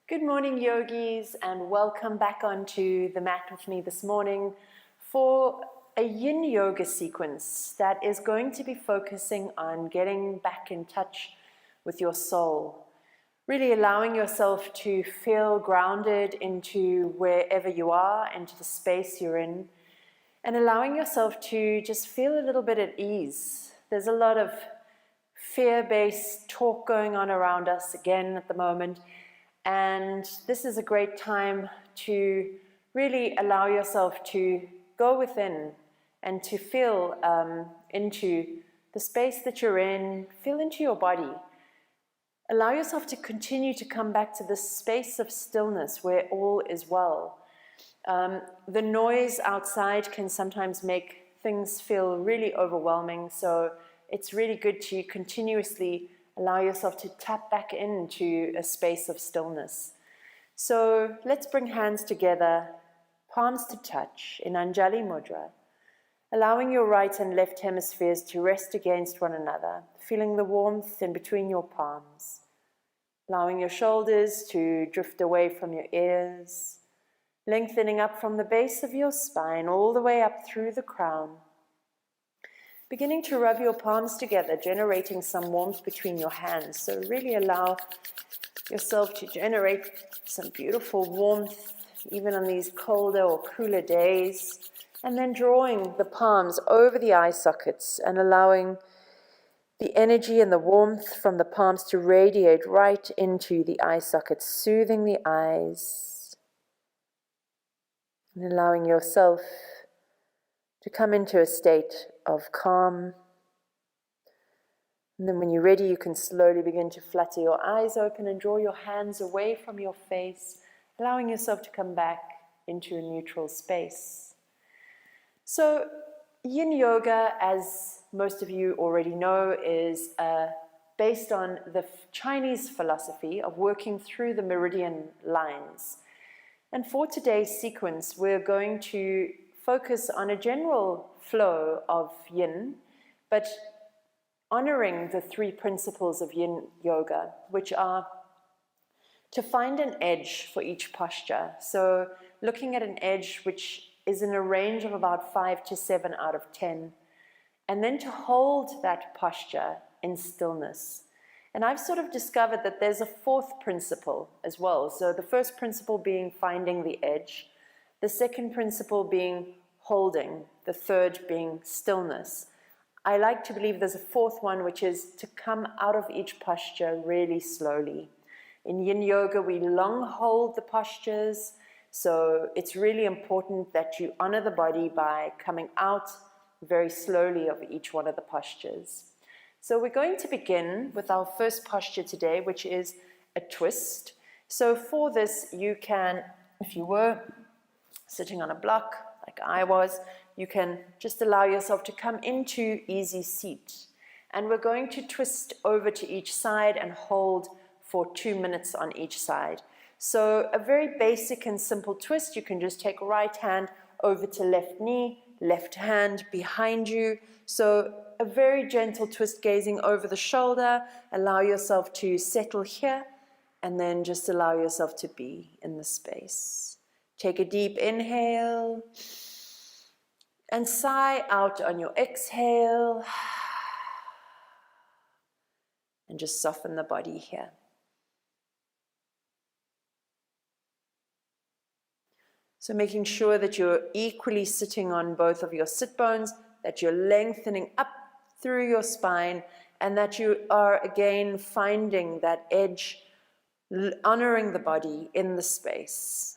Good morning, yogis, and welcome back onto the mat with me this morning for a yin yoga sequence that is going to be focusing on getting back in touch with your soul, really allowing yourself to feel grounded into wherever you are, into the space you're in, and allowing yourself to just feel a little bit at ease. There's a lot of fear-based talk going on around us again at the moment. And this is a great time to really allow yourself to go within and to feel into the space that you're in, feel into your body. Allow yourself to continue to come back to this space of stillness where all is well. The noise outside can sometimes make things feel really overwhelming, so it's really good to continuously allow yourself to tap back into a space of stillness. So let's bring hands together, palms to touch in Anjali Mudra, allowing your right and left hemispheres to rest against one another, feeling the warmth in between your palms, allowing your shoulders to drift away from your ears, lengthening up from the base of your spine all the way up through the crown. Beginning to rub your palms together, generating some warmth between your hands. So really allow yourself to generate some beautiful warmth, even on these colder or cooler days. And then drawing the palms over the eye sockets and allowing the energy and the warmth from the palms to radiate right into the eye sockets, soothing the eyes. And allowing yourself to come into a state of calm. And then when you're ready, you can slowly begin to flutter your eyes open and draw your hands away from your face, allowing yourself to come back into a neutral space. So yin yoga, as most of you already know, is based on the Chinese philosophy of working through the meridian lines. And for today's sequence, we're going to focus on a general flow of yin, but honoring the three principles of yin yoga, which are to find an edge for each posture. So looking at an edge which is in a range of about 5 to 7 out of 10, and then to hold that posture in stillness. And I've sort of discovered that there's a fourth principle as well. So the first principle being finding the edge, the second principle being holding, the third being stillness. I like to believe there's a fourth one, which is to come out of each posture really slowly. In yin yoga, we long hold the postures, so it's really important that you honor the body by coming out very slowly of each one of the postures. So we're going to begin with our first posture today, which is a twist. So for this, you can, if you were sitting on a block, like I was, you can just allow yourself to come into easy seat. And we're going to twist over to each side and hold for 2 minutes on each side. So a very basic and simple twist. You can just take right hand over to left knee, left hand behind you. So a very gentle twist, gazing over the shoulder. Allow yourself to settle here and then just allow yourself to be in the space. Take a deep inhale and sigh out on your exhale. And just soften the body here. So making sure that you're equally sitting on both of your sit bones, that you're lengthening up through your spine, and that you are again finding that edge, honoring the body in the space.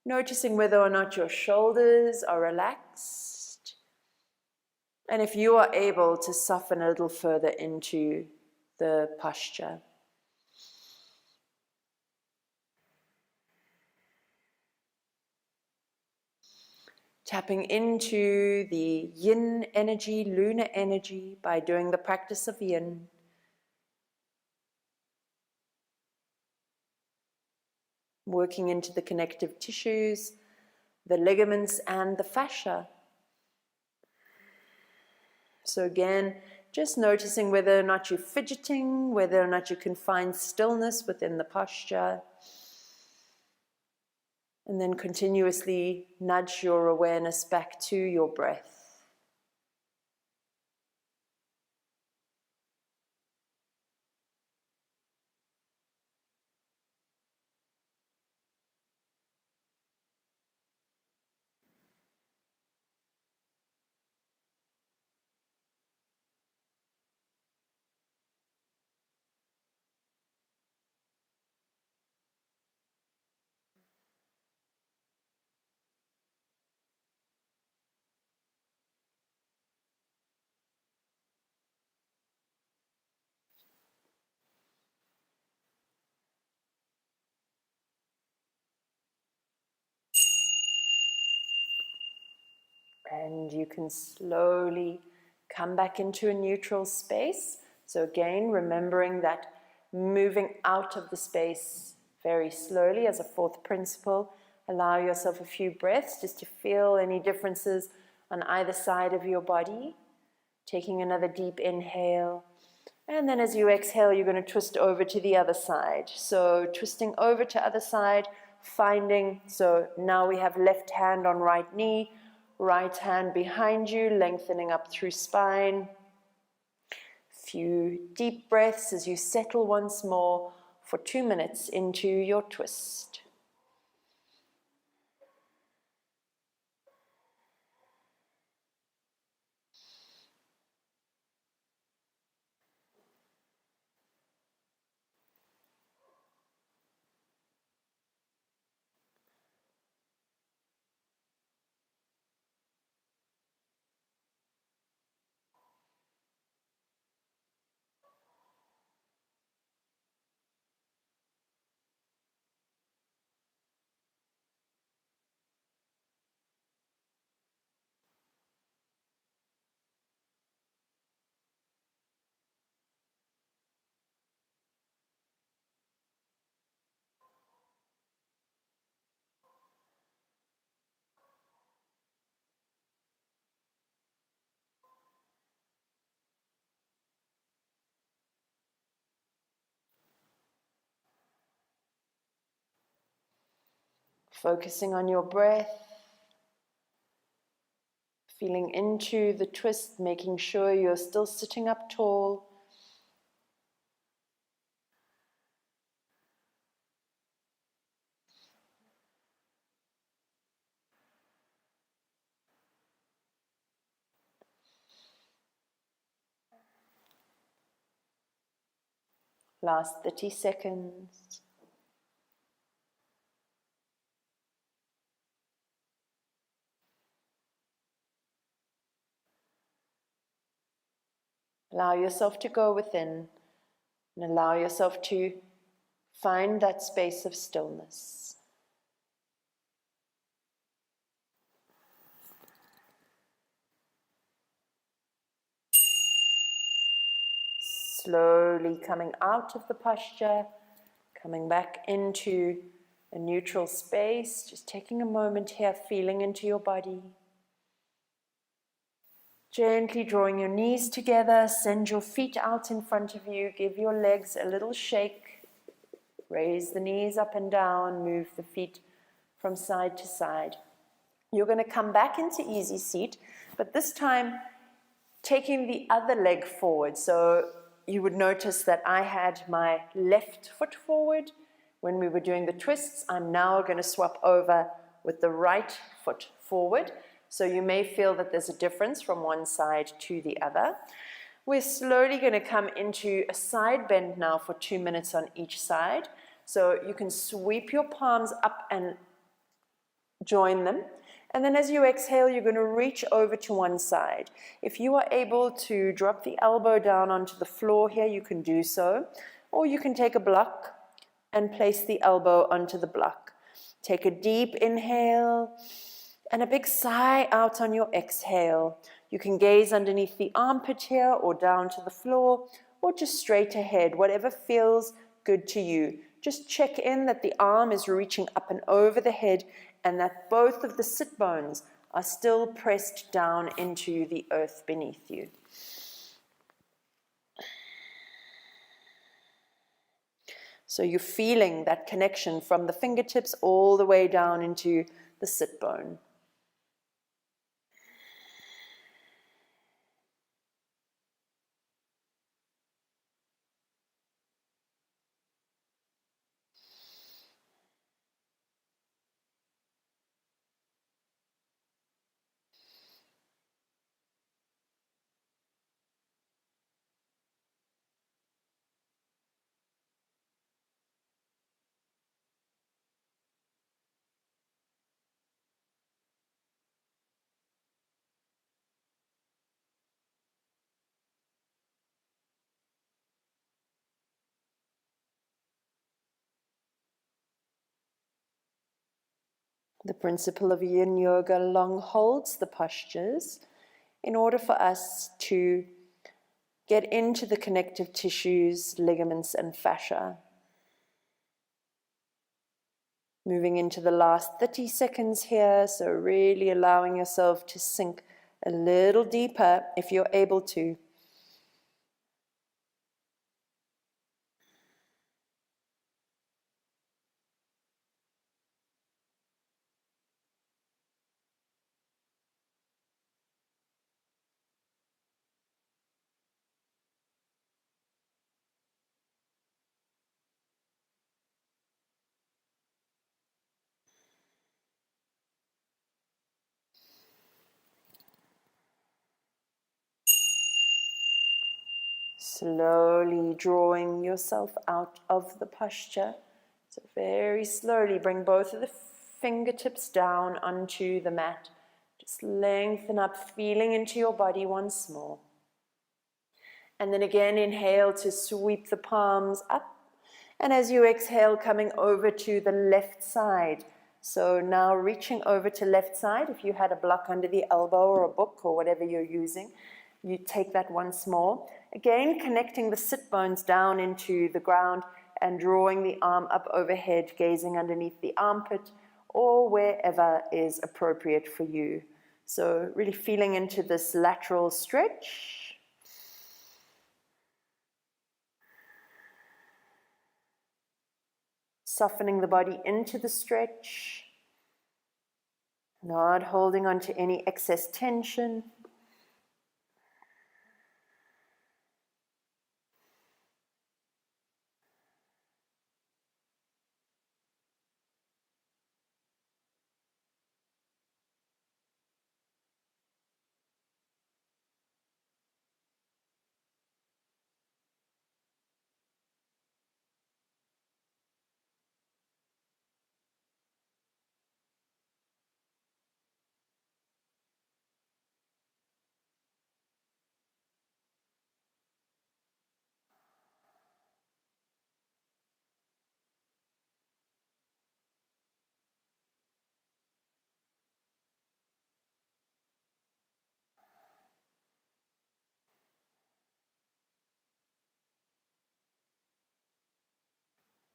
Noticing whether or not your shoulders are relaxed. And if you are able to soften a little further into the posture. Tapping into the yin energy, lunar energy, by doing the practice of yin. Working into the connective tissues, the ligaments and the fascia. So again, just noticing whether or not you're fidgeting, whether or not you can find stillness within the posture. And then continuously nudge your awareness back to your breath. And you can slowly come back into a neutral space. So again, remembering that moving out of the space very slowly as a fourth principle. Allow yourself a few breaths just to feel any differences on either side of your body. Taking another deep inhale. And then as you exhale, you're going to twist over to the other side. So twisting over to other side, finding, so now we have left hand on right knee, right hand behind you, lengthening up through spine. Few deep breaths as you settle once more for 2 minutes into your twist. Focusing on your breath, feeling into the twist, making sure you're still sitting up tall. Last 30 seconds. Allow yourself to go within and allow yourself to find that space of stillness. Slowly coming out of the posture, coming back into a neutral space, just taking a moment here, feeling into your body. Gently drawing your knees together, send your feet out in front of you, give your legs a little shake, raise the knees up and down, move the feet from side to side. You're going to come back into easy seat, but this time taking the other leg forward. So you would notice that I had my left foot forward. When we were doing the twists, I'm now going to swap over with the right foot forward. So you may feel that there's a difference from one side to the other. We're slowly going to come into a side bend now for 2 minutes on each side. So you can sweep your palms up and join them. And then as you exhale, you're going to reach over to one side. If you are able to drop the elbow down onto the floor here, you can do so. Or you can take a block and place the elbow onto the block. Take a deep inhale and a big sigh out on your exhale. You can gaze underneath the armpit here or down to the floor or just straight ahead, whatever feels good to you. Just check in that the arm is reaching up and over the head and that both of the sit bones are still pressed down into the earth beneath you. So you're feeling that connection from the fingertips all the way down into the sit bone. The principle of Yin Yoga long holds the postures in order for us to get into the connective tissues, ligaments, and fascia. Moving into the last 30 seconds here, so really allowing yourself to sink a little deeper if you're able to. Slowly drawing yourself out of the posture. So very slowly bring both of the fingertips down onto the mat. Just lengthen up, feeling into your body once more. And then again, inhale to sweep the palms up. And as you exhale, coming over to the left side. So now reaching over to left side. If you had a block under the elbow or a book or whatever you're using, you take that once more. Again, connecting the sit bones down into the ground and drawing the arm up overhead, gazing underneath the armpit or wherever is appropriate for you. So really feeling into this lateral stretch. Softening the body into the stretch. Not holding on to any excess tension.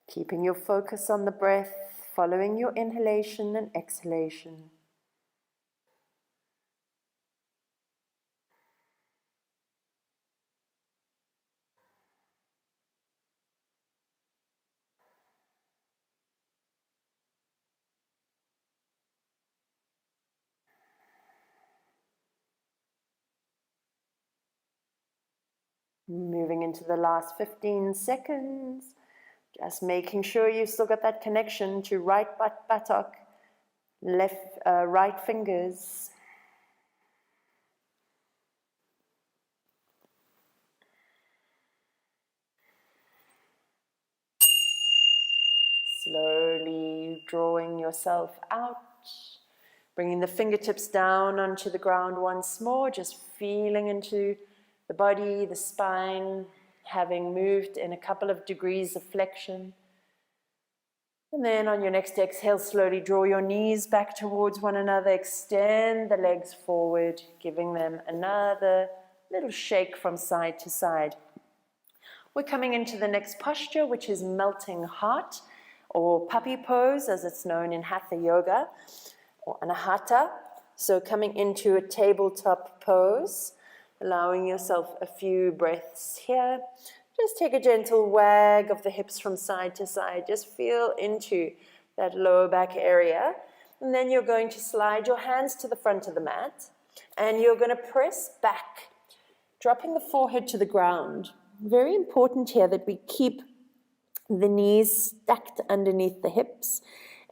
Keeping your focus on the breath, following your inhalation and exhalation. Moving into the last 15 seconds. Just making sure you've still got that connection to right buttock, right fingers. Slowly drawing yourself out. Bringing the fingertips down onto the ground once more, just feeling into the body, the spine, having moved in a couple of degrees of flexion. And then on your next exhale, slowly draw your knees back towards one another, extend the legs forward, giving them another little shake from side to side. We're coming into the next posture, which is melting heart, or puppy pose, as it's known in Hatha Yoga, or Anahata. So coming into a tabletop pose, allowing yourself a few breaths here. Just take a gentle wag of the hips from side to side. Just feel into that lower back area. And then you're going to slide your hands to the front of the mat. And you're going to press back, dropping the forehead to the ground. Very important here that we keep the knees stacked underneath the hips.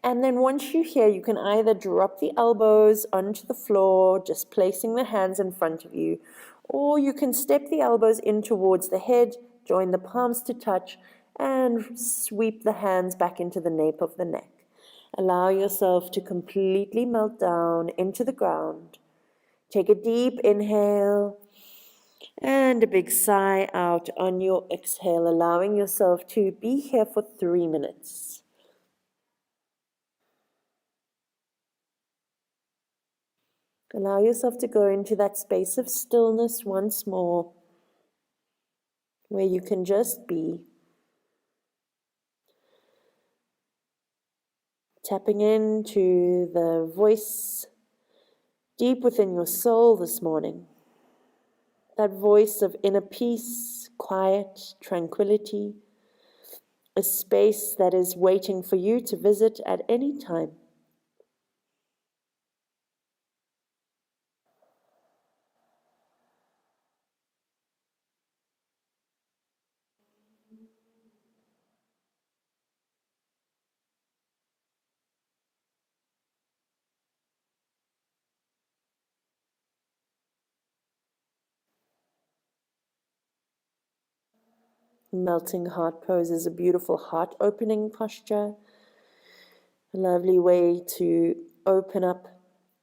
And then once you're here, you can either drop the elbows onto the floor, just placing the hands in front of you, or you can step the elbows in towards the head, join the palms to touch, and sweep the hands back into the nape of the neck. Allow yourself to completely melt down into the ground. Take a deep inhale and a big sigh out on your exhale, allowing yourself to be here for 3 minutes. Allow yourself to go into that space of stillness once more, where you can just be. Tapping into the voice deep within your soul this morning. That voice of inner peace, quiet, tranquility. A space that is waiting for you to visit at any time. Melting heart pose is a beautiful heart opening posture. A lovely way to open up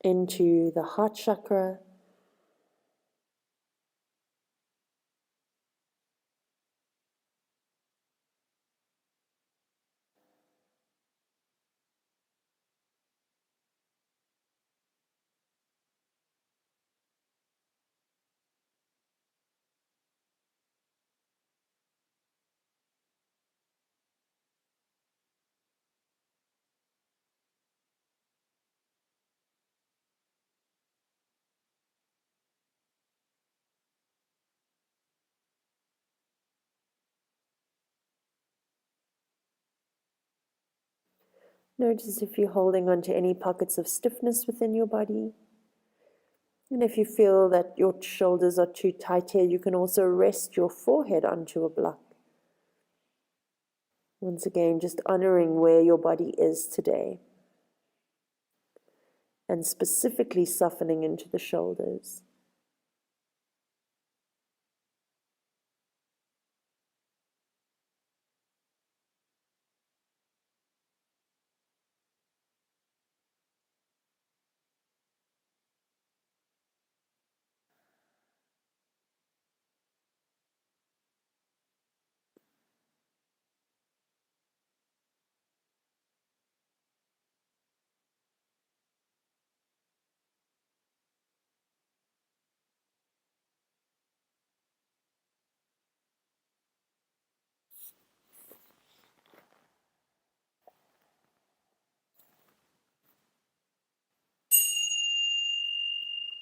into the heart chakra. Notice if you're holding on to any pockets of stiffness within your body. And if you feel that your shoulders are too tight here, you can also rest your forehead onto a block. Once again, just honoring where your body is today. And specifically softening into the shoulders.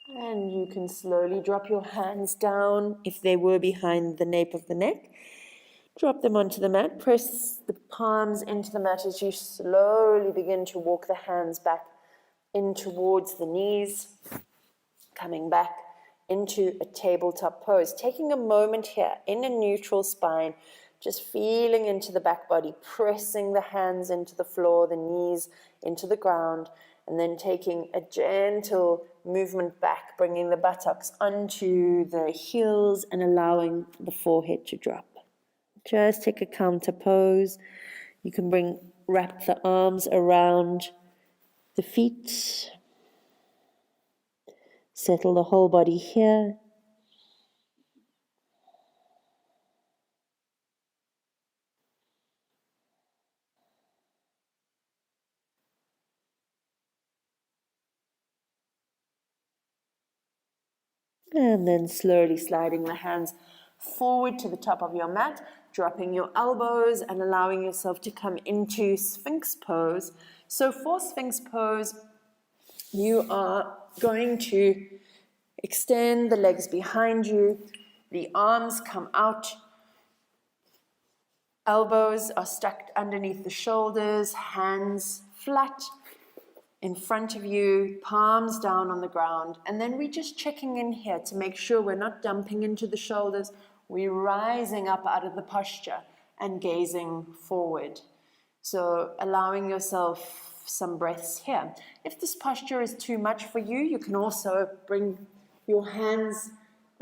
And you can slowly drop your hands down if they were behind the nape of the neck. Drop them onto the mat. Press the palms into the mat as you slowly begin to walk the hands back in towards the knees. Coming back into a tabletop pose. Taking a moment here in a neutral spine. Just feeling into the back body. Pressing the hands into the floor, the knees into the ground. And then taking a gentle movement back, bringing the buttocks onto the heels and allowing the forehead to drop. Just take a counter pose. You can wrap the arms around the feet. Settle the whole body here. And then slowly sliding the hands forward to the top of your mat, dropping your elbows and allowing yourself to come into Sphinx pose. So for Sphinx pose, you are going to extend the legs behind you, the arms come out Elbows are stuck underneath the shoulders, hands flat in front of you, palms down on the ground. And then we're just checking in here to make sure we're not dumping into the shoulders. We're rising up out of the posture and gazing forward. So allowing yourself some breaths here. If this posture is too much for you, you can also bring your hands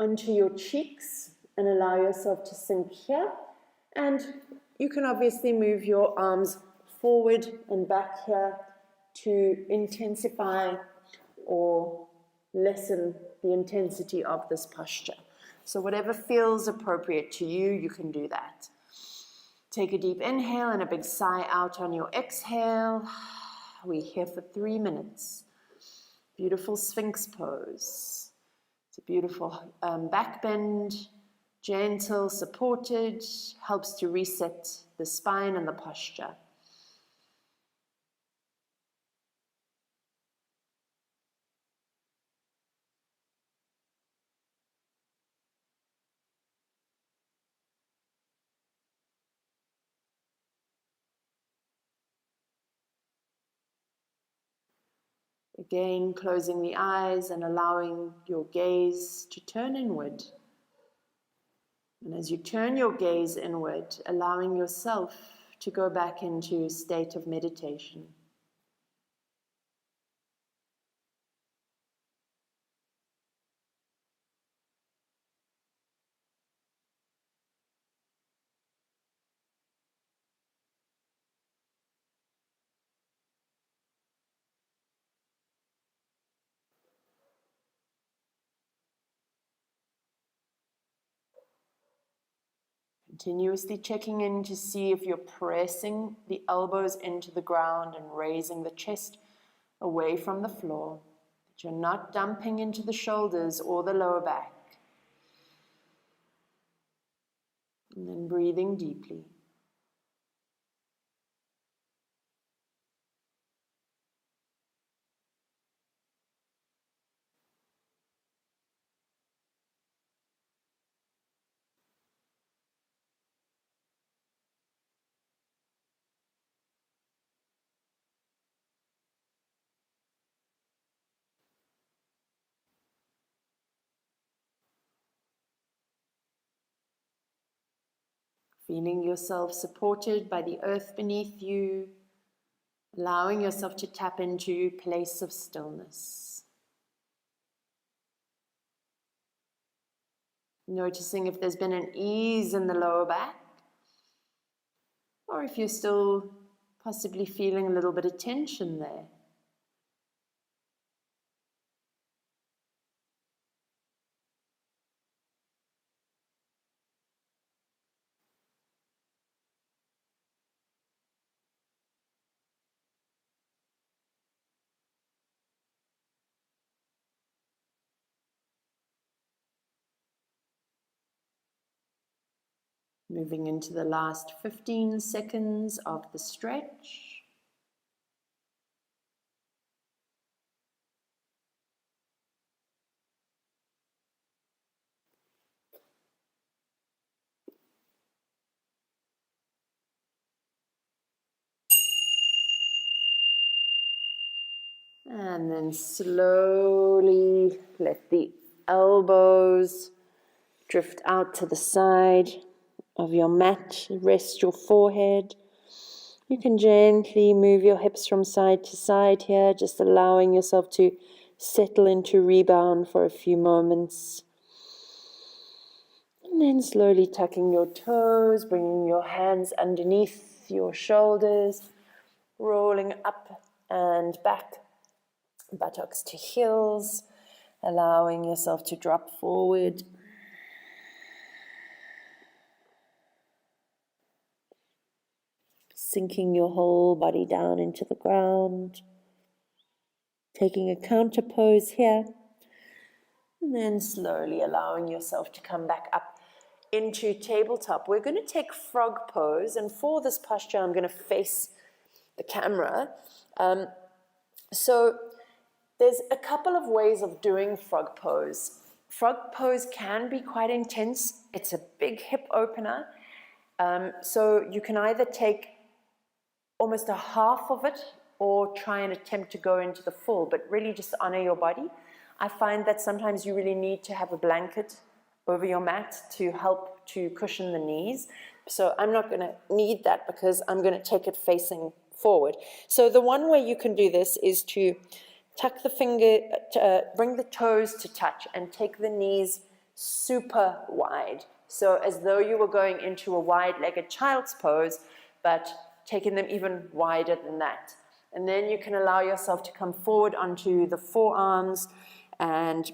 onto your cheeks and allow yourself to sink here. And you can obviously move your arms forward and back here to intensify or lessen the intensity of this posture. So whatever feels appropriate to you, you can do that. Take a deep inhale and a big sigh out on your exhale. We're here for 3 minutes. Beautiful Sphinx pose. It's a beautiful back bend, gentle, supported, helps to reset the spine and the posture. Again, closing the eyes and allowing your gaze to turn inward. And as you turn your gaze inward, allowing yourself to go back into a state of meditation. Continuously checking in to see if you're pressing the elbows into the ground and raising the chest away from the floor, that you're not dumping into the shoulders or the lower back. And then breathing deeply. Feeling yourself supported by the earth beneath you, allowing yourself to tap into a place of stillness. Noticing if there's been an ease in the lower back, or if you're still possibly feeling a little bit of tension there. Moving into the last 15 seconds of the stretch. And then slowly let the elbows drift out to the side of your mat. Rest your forehead. You can gently move your hips from side to side here, just allowing yourself to settle into rebound for a few moments. And then slowly tucking your toes, bringing your hands underneath your shoulders, rolling up and back, buttocks to heels, allowing yourself to drop forward. Sinking your whole body down into the ground. Taking a counter pose here. And then slowly allowing yourself to come back up into tabletop. We're going to take frog pose. And for this posture, I'm going to face the camera. So there's a couple of ways of doing frog pose. Frog pose can be quite intense. It's a big hip opener. So you can either take almost a half of it or try and attempt to go into the full, but really just honor your body. I find that sometimes you really need to have a blanket over your mat to help to cushion the knees. So I'm not going to need that because I'm going to take it facing forward. So the one way you can do this is to tuck the finger, bring the toes to touch and take the knees super wide. So as though you were going into a wide-legged child's pose, but taking them even wider than that. And then you can allow yourself to come forward onto the forearms and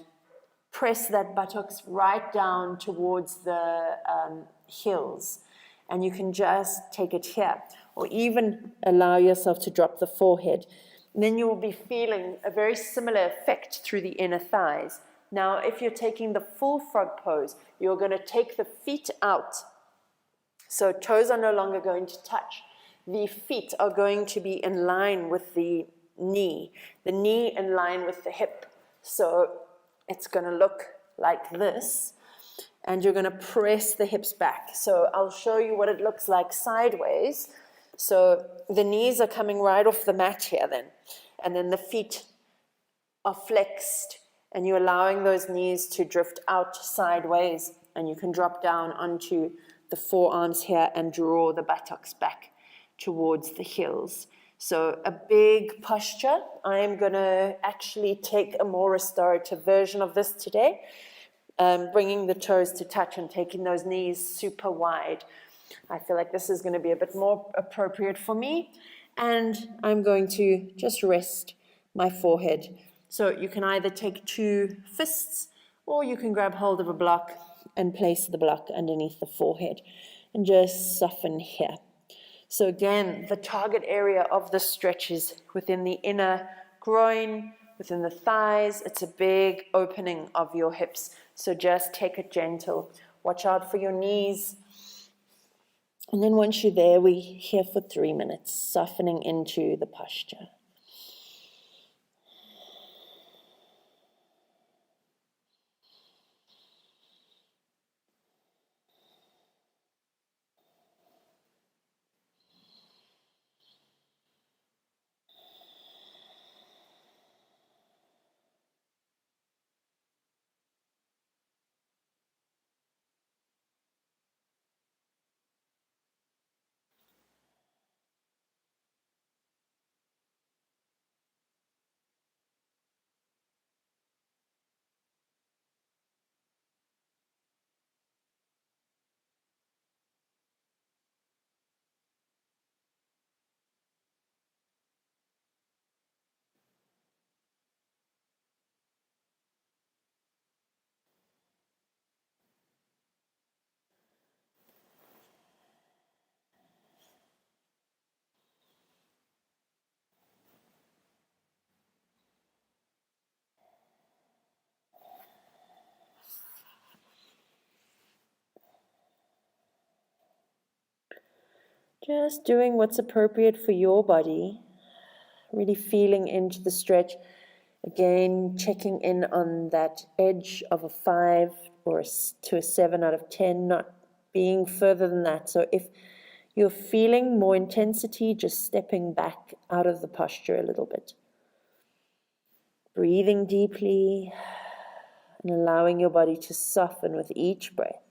press that buttocks right down towards the heels. And you can just take it here, or even allow yourself to drop the forehead. And then you will be feeling a very similar effect through the inner thighs. Now, if you're taking the full frog pose, you're going to take the feet out. So toes are no longer going to touch. The feet are going to be in line with the knee in line with the hip. So it's going to look like this, and you're going to press the hips back. So I'll show you what it looks like sideways. So the knees are coming right off the mat here then, and then the feet are flexed, and you're allowing those knees to drift out sideways, and you can drop down onto the forearms here and draw the buttocks back towards the heels. So a big posture. I'm going to actually take a more restorative version of this today, bringing the toes to touch and taking those knees super wide. I feel like this is going to be a bit more appropriate for me. And I'm going to just rest my forehead. So you can either take two fists, or you can grab hold of a block and place the block underneath the forehead and just soften here. So again, the target area of the stretch is within the inner groin, within the thighs. It's a big opening of your hips. So just take it gentle. Watch out for your knees. And then once you're there, we're here for 3 minutes, softening into the posture. Just doing what's appropriate for your body, really feeling into the stretch. Again, checking in on that edge of a 5 or to a 7 out of 10, not being further than that. So if you're feeling more intensity, just stepping back out of the posture a little bit. Breathing deeply and allowing your body to soften with each breath.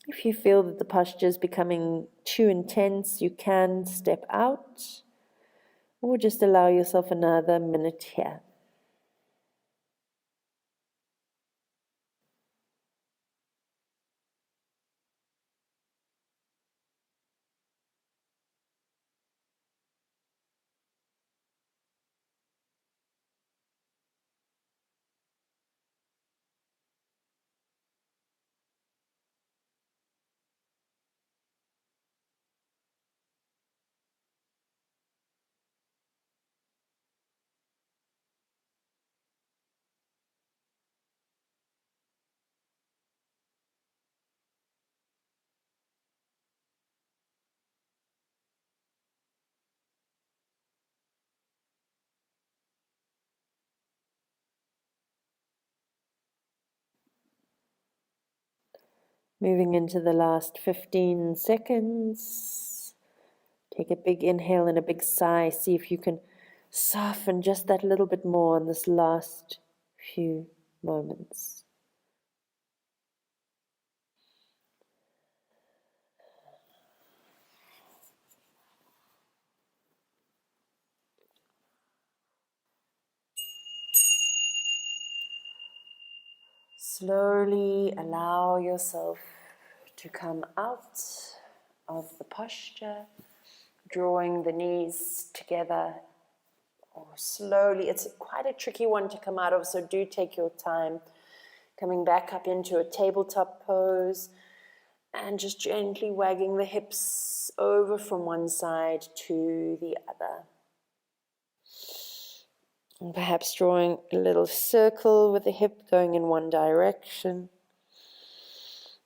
If you feel that the posture is becoming too intense, you can step out or just allow yourself another minute here. Moving into the last 15 seconds. Take a big inhale and a big sigh. See if you can soften just that little bit more in this last few moments. Slowly allow yourself to come out of the posture, drawing the knees together, or slowly. It's quite a tricky one to come out of, so do take your time. Coming back up into a tabletop pose and just gently wagging the hips over from one side to the other. And perhaps drawing a little circle with the hip going in one direction.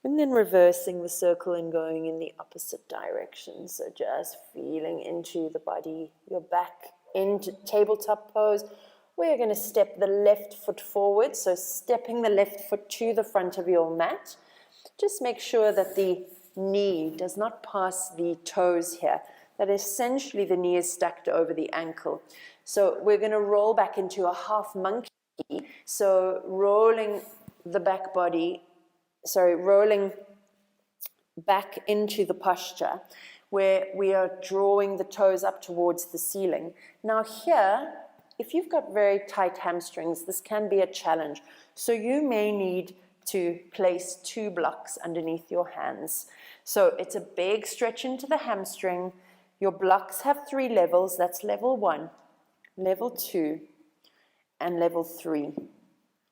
And then reversing the circle and going in the opposite direction. So just feeling into the body. You're back into tabletop pose. We're going to step the left foot forward. So stepping the left foot to the front of your mat. Just make sure that the knee does not pass the toes here. That essentially the knee is stacked over the ankle. So we're going to roll back into a half monkey. So rolling the back body, rolling back into the posture where we are drawing the toes up towards the ceiling. Now here, if you've got very tight hamstrings, this can be a challenge. So you may need to place 2 blocks underneath your hands. So it's a big stretch into the hamstring. Your blocks have 3 levels. That's level 1, level 2, and level 3.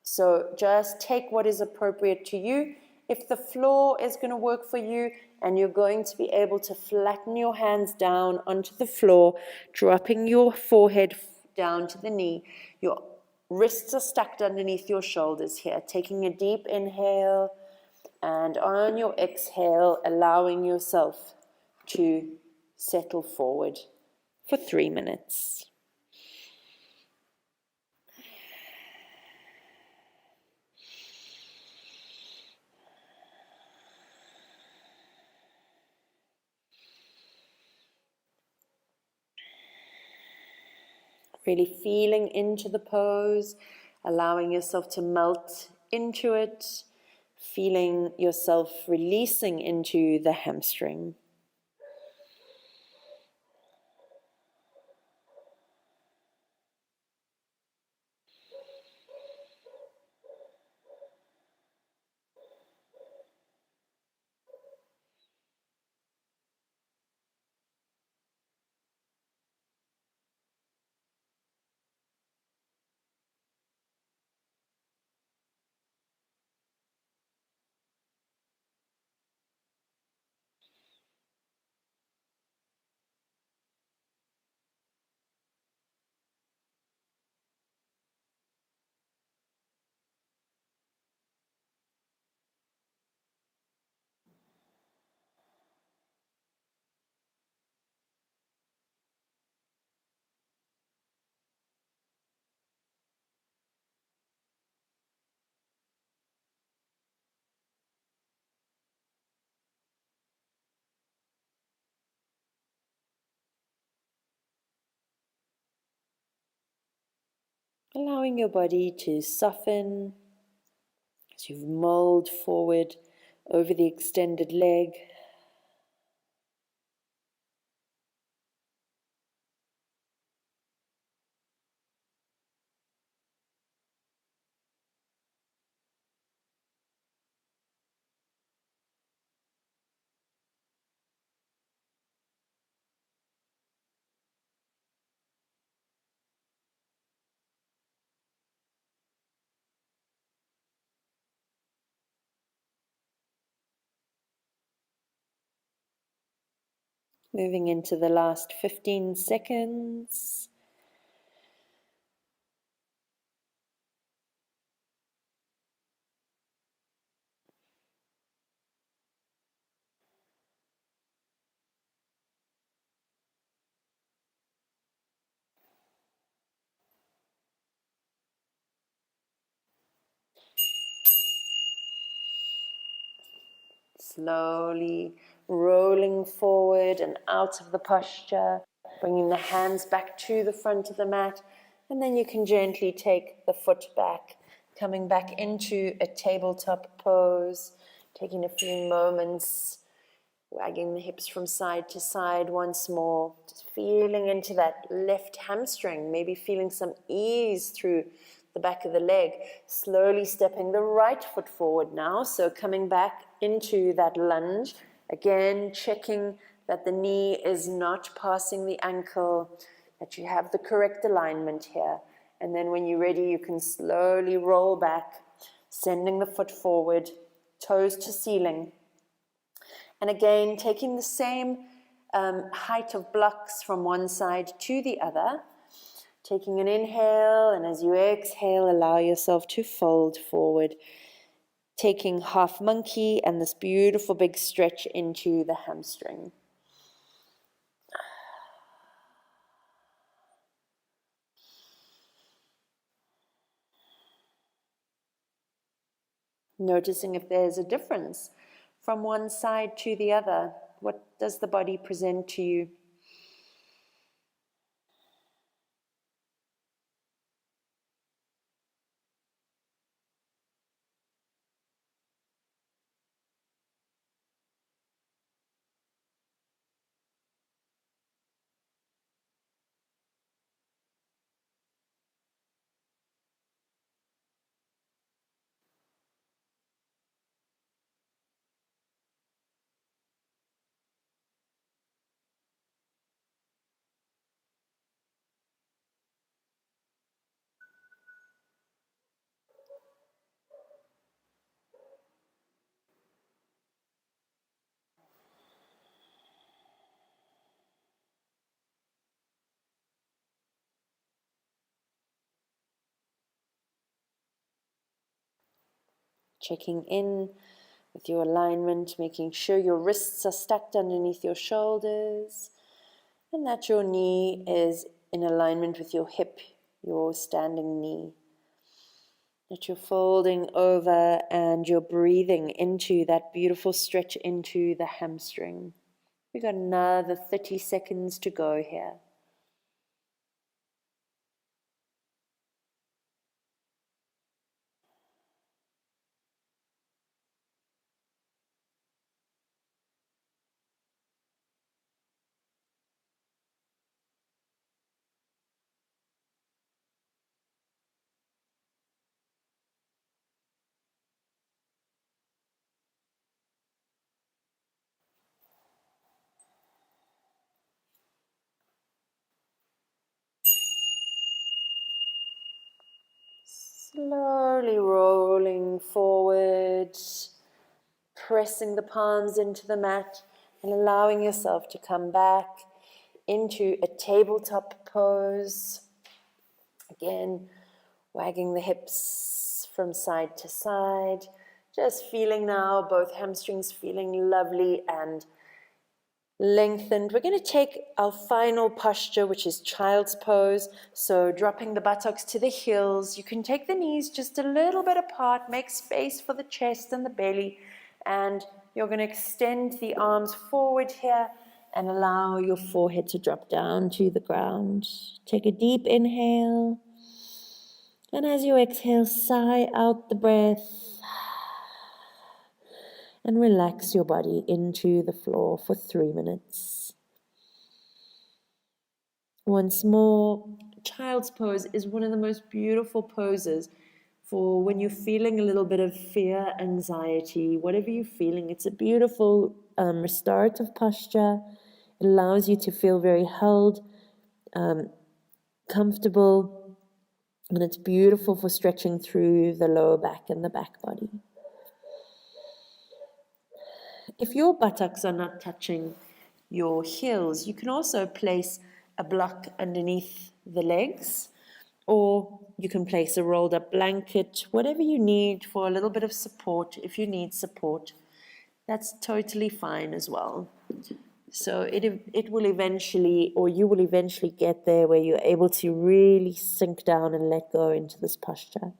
So just take what is appropriate to you. If the floor is going to work for you and you're going to be able to flatten your hands down onto the floor, dropping your forehead down to the knee, your wrists are stacked underneath your shoulders here. Taking a deep inhale and on your exhale, allowing yourself to settle forward for 3 minutes. Really feeling into the pose, allowing yourself to melt into it, feeling yourself releasing into the hamstring. Allowing your body to soften as you mold forward over the extended leg. Moving into the last 15 seconds. Slowly rolling forward and out of the posture, bringing the hands back to the front of the mat, and then you can gently take the foot back, coming back into a tabletop pose, taking a few moments, wagging the hips from side to side once more, just feeling into that left hamstring, maybe feeling some ease through the back of the leg, slowly stepping the right foot forward now, so coming back into that lunge, again checking that the knee is not passing the ankle, that you have the correct alignment here, and then when you're ready you can slowly roll back, sending the foot forward, toes to ceiling. And again, taking the same height of blocks from one side to the other, taking an inhale, and as you exhale, allow yourself to fold forward, taking half monkey and this beautiful big stretch into the hamstring. Noticing if there's a difference from one side to the other. What does the body present to you? Checking in with your alignment, making sure your wrists are stacked underneath your shoulders and that your knee is in alignment with your hip, your standing knee. That you're folding over and you're breathing into that beautiful stretch into the hamstring. We've got another 30 seconds to go here. Slowly rolling forward, pressing the palms into the mat and allowing yourself to come back into a tabletop pose. Again, wagging the hips from side to side, just feeling now both hamstrings feeling lovely and lengthened. We're going to take our final posture, which is child's pose. So dropping the buttocks to the heels. You can take the knees just a little bit apart, make space for the chest and the belly, and you're going to extend the arms forward here and allow your forehead to drop down to the ground. Take a deep inhale, and as you exhale, sigh out the breath. And relax your body into the floor for 3 minutes. Once more, child's pose is one of the most beautiful poses for when you're feeling a little bit of fear, anxiety, whatever you're feeling. It's a beautiful restorative posture. It allows you to feel very held, comfortable, and it's beautiful for stretching through the lower back and the back body. If your buttocks are not touching your heels, you can also place a block underneath the legs, or you can place a rolled up blanket, whatever you need for a little bit of support. If you need support, that's totally fine as well. So it will eventually, or you will eventually get there where you're able to really sink down and let go into this posture.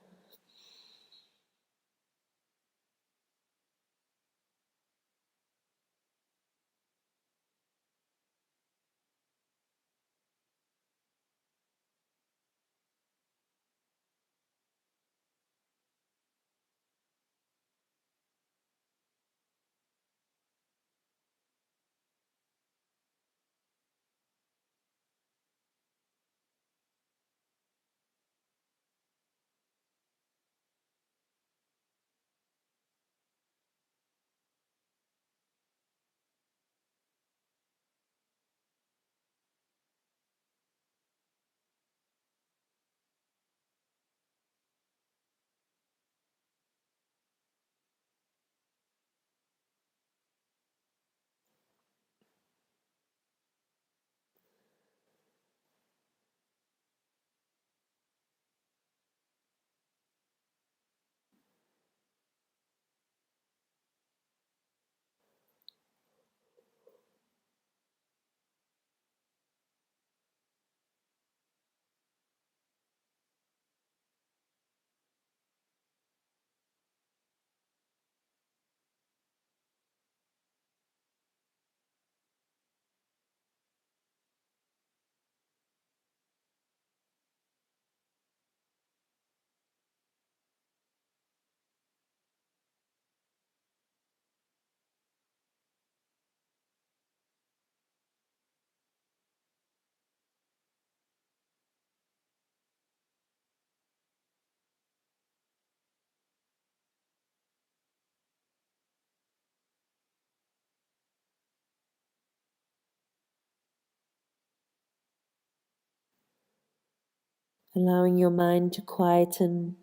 allowing your mind to quieten,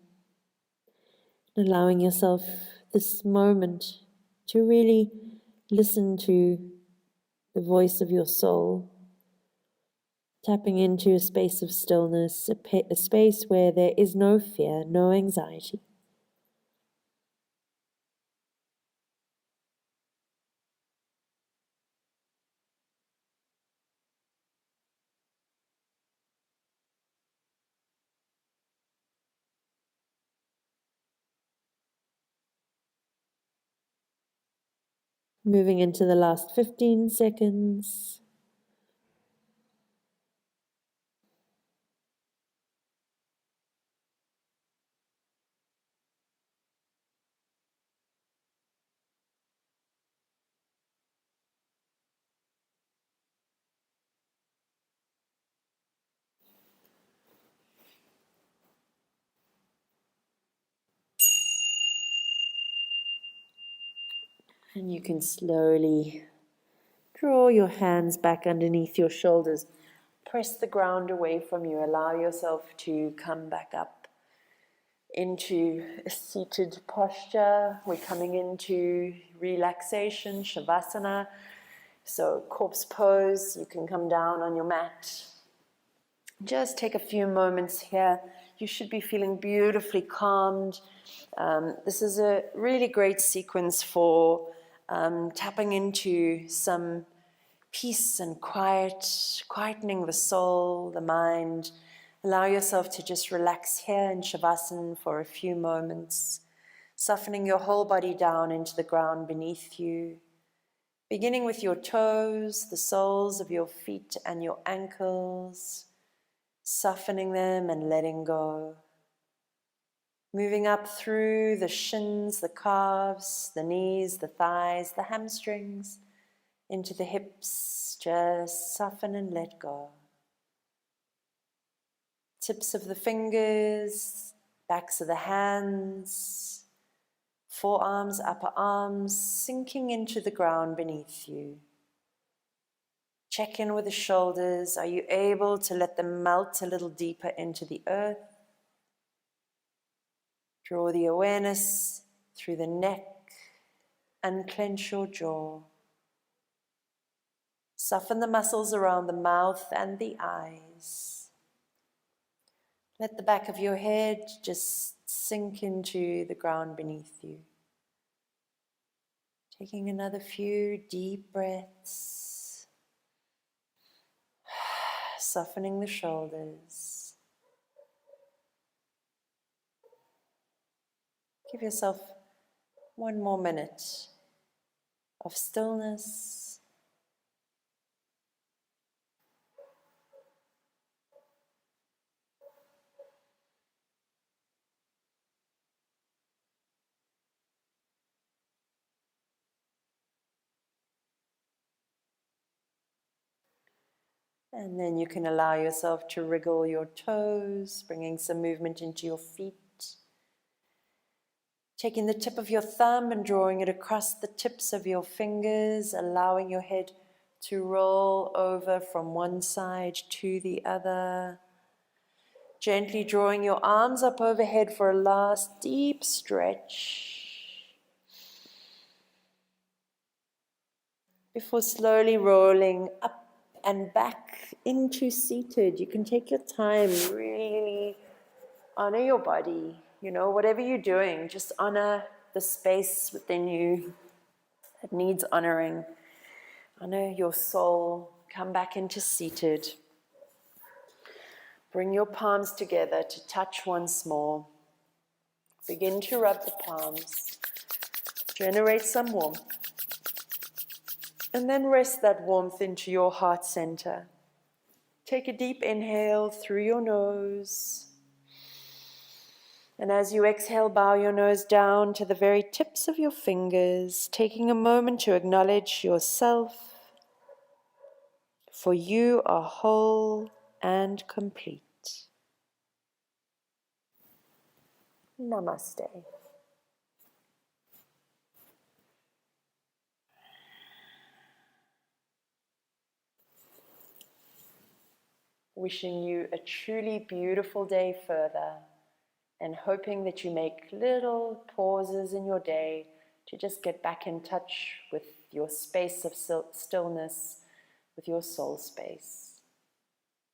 allowing yourself this moment to really listen to the voice of your soul, tapping into a space of stillness, a space where there is no fear, no anxiety. Moving into the last 15 seconds. And you can slowly draw your hands back underneath your shoulders. Press the ground away from you. Allow yourself to come back up into a seated posture. We're coming into relaxation, Shavasana. So corpse pose, you can come down on your mat. Just take a few moments here. You should be feeling beautifully calmed. This is a really great sequence for tapping into some peace and quietening the soul, the mind. Allow yourself to just relax here in Shavasana for a few moments, softening your whole body down into the ground beneath you, beginning with your toes, the soles of your feet and your ankles, softening them and letting go. Moving up through the shins, the calves, the knees, the thighs, the hamstrings, into the hips, just soften and let go. Tips of the fingers, backs of the hands, forearms, upper arms, sinking into the ground beneath you. Check in with the shoulders. Are you able to let them melt a little deeper into the earth? Draw the awareness through the neck, unclench your jaw. Soften the muscles around the mouth and the eyes. Let the back of your head just sink into the ground beneath you. Taking another few deep breaths. Softening the shoulders. Give yourself one more minute of stillness. And then you can allow yourself to wriggle your toes, bringing some movement into your feet. Taking the tip of your thumb and drawing it across the tips of your fingers, allowing your head to roll over from one side to the other. Gently drawing your arms up overhead for a last deep stretch. Before slowly rolling up and back into seated. You can take your time, really honor your body. You know, whatever you're doing, just honor the space within you that needs honoring. Honor your soul. Come back into seated. Bring your palms together to touch once more. Begin to rub the palms. Generate some warmth. And then rest that warmth into your heart center. Take a deep inhale through your nose. And as you exhale, bow your nose down to the very tips of your fingers, taking a moment to acknowledge yourself, for you are whole and complete. Namaste. wishing you a truly beautiful day further, and hoping that you make little pauses in your day to just get back in touch with your space of stillness, with your soul space.